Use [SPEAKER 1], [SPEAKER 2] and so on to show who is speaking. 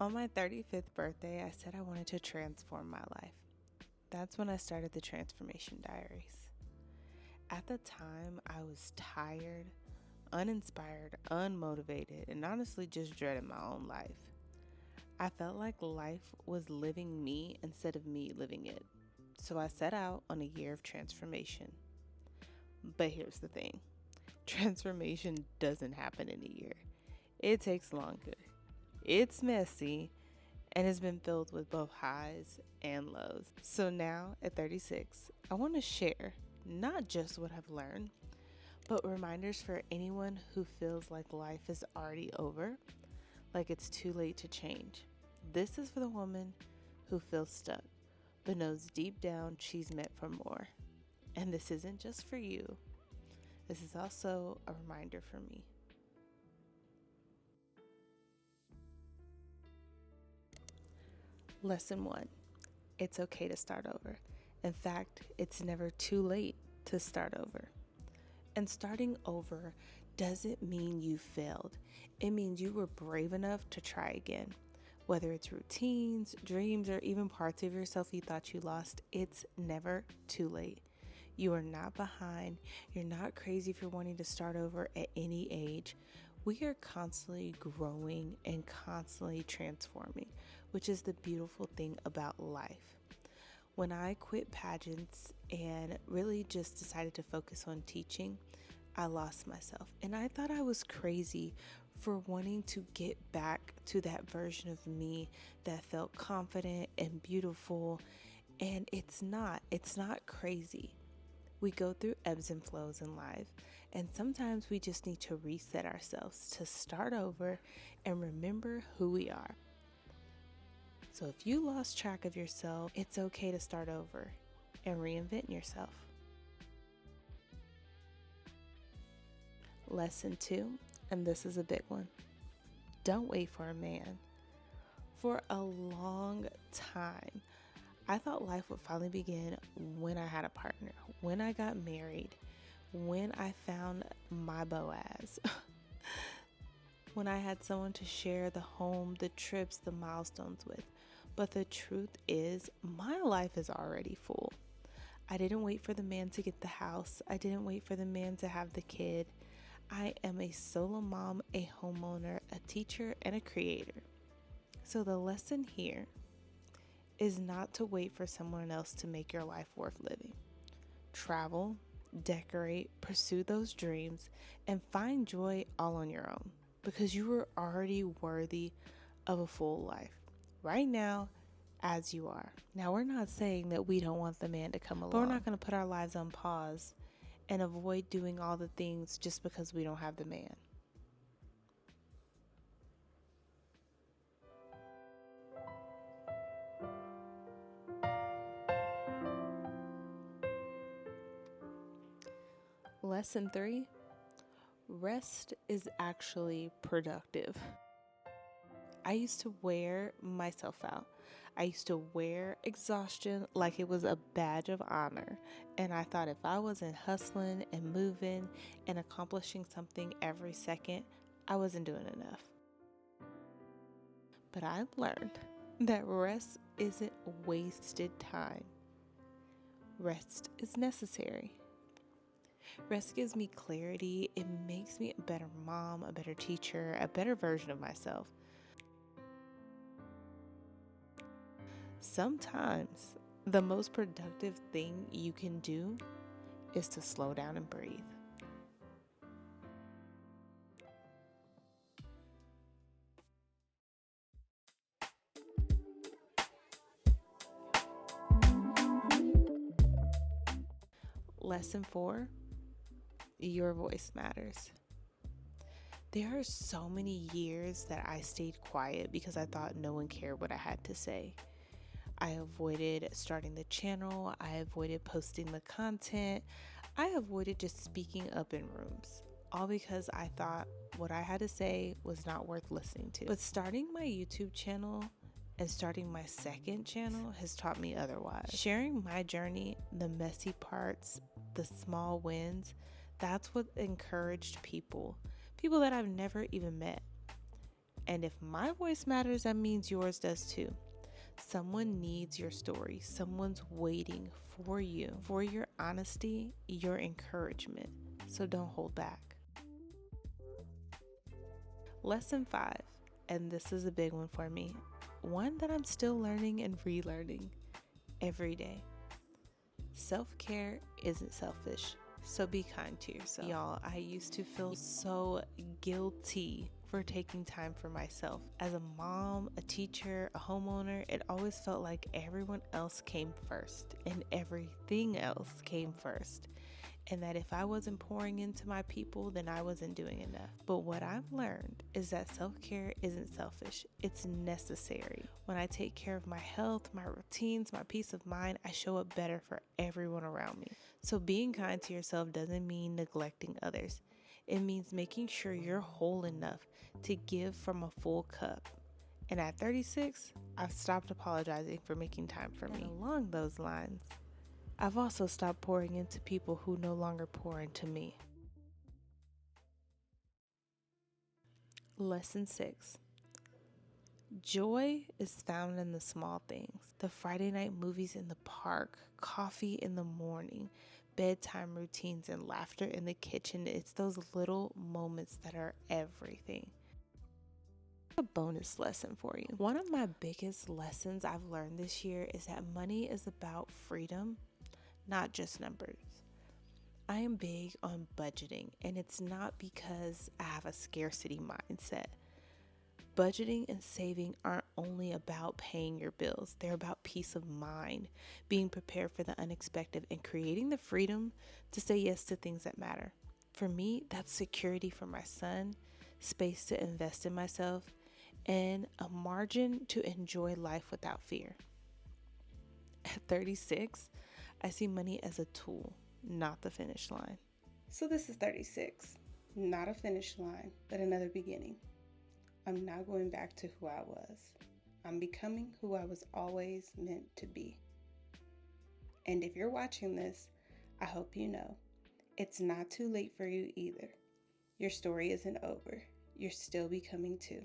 [SPEAKER 1] On my 35th birthday, I said I wanted to transform my life. That's when I started the Transformation Diaries. At the time, I was tired, uninspired, unmotivated, and honestly just dreaded my own life. I felt like life was living me instead of me living it. So I set out on a year of transformation. But here's the thing, transformation doesn't happen in a year, it takes longer. It's messy and has been filled with both highs and lows. So now at 36, I want to share not just what I've learned, but reminders for anyone who feels like life is already over, like it's too late to change. This is for the woman who feels stuck, but knows deep down she's meant for more. And this isn't just for you, this is also a reminder for me. Lesson 1. It's okay to start over. In fact, it's never too late to start over. And starting over doesn't mean you failed. It means you were brave enough to try again. Whether it's routines, dreams, or even parts of yourself you thought you lost, it's never too late. You are not behind. You're not crazy for wanting to start over at any age. We are constantly growing and constantly transforming, which is the beautiful thing about life. When I quit pageants and really just decided to focus on teaching, I lost myself. And I thought I was crazy for wanting to get back to that version of me that felt confident and beautiful. And it's not crazy. We go through ebbs and flows in life, and sometimes we just need to reset ourselves to start over and remember who we are. So if you lost track of yourself, it's okay to start over and reinvent yourself. Lesson 2, and this is a big one. Don't wait for a man. For a long time, I thought life would finally begin when I had a partner, when I got married, when I found my Boaz, when I had someone to share the home, the trips, the milestones with. But the truth is, my life is already full. I didn't wait for the man to get the house. I didn't wait for the man to have the kid. I am a solo mom, a homeowner, a teacher, and a creator. So the lesson here is not to wait for someone else to make your life worth living. Travel, decorate, pursue those dreams, and find joy all on your own, because you are already worthy of a full life right now as you are. Now, we're not saying that we don't want the man to come along, but we're not going to put our lives on pause and avoid doing all the things just because we don't have the man. Lesson 3, rest is actually productive. I used to wear myself out. I used to wear exhaustion like it was a badge of honor. And I thought if I wasn't hustling and moving and accomplishing something every second, I wasn't doing enough. But I learned that rest isn't wasted time. Rest is necessary. Rest gives me clarity. It makes me a better mom, a better teacher, a better version of myself. Sometimes the most productive thing you can do is to slow down and breathe. Lesson 4, your voice matters. There are so many years that I stayed quiet because I thought no one cared what I had to say. I avoided starting the channel. I avoided posting the content. I avoided just speaking up in rooms, all because I thought what I had to say was not worth listening to. But starting my YouTube channel and starting my second channel has taught me otherwise. Sharing my journey, the messy parts, the small wins, that's what encouraged people that I've never even met. And if my voice matters, that means yours does too. Someone needs your story. Someone's waiting for you, for your honesty, your encouragement. So don't hold back. Lesson 5, and this is a big one for me, one that I'm still learning and relearning every day. Self-care isn't selfish, so be kind to yourself. Y'all, I used to feel so guilty for taking time for myself. As a mom, a teacher, a homeowner, it always felt like everyone else came first and everything else came first. And that if I wasn't pouring into my people, then I wasn't doing enough. But what I've learned is that self-care isn't selfish. It's necessary. When I take care of my health, my routines, my peace of mind, I show up better for everyone around me. So being kind to yourself doesn't mean neglecting others. It means making sure you're whole enough to give from a full cup. And at 36, I've stopped apologizing for making time for me. And along those lines, I've also stopped pouring into people who no longer pour into me. Lesson 6. Joy is found in the small things. The Friday night movies in the park, coffee in the morning, bedtime routines, and laughter in the kitchen. It's those little moments that are everything. A bonus lesson for you. One of my biggest lessons I've learned this year is that money is about freedom, not just numbers. I am big on budgeting, and it's not because I have a scarcity mindset. Budgeting and saving aren't only about paying your bills. They're about peace of mind, being prepared for the unexpected, and creating the freedom to say yes to things that matter. For me, that's security for my son, space to invest in myself, and a margin to enjoy life without fear. At 36, I see money as a tool, not the finish line.
[SPEAKER 2] So this is 36, not a finish line, but another beginning. I'm not going back to who I was. I'm becoming who I was always meant to be. And if you're watching this, I hope you know, it's not too late for you either. Your story isn't over. You're still becoming too.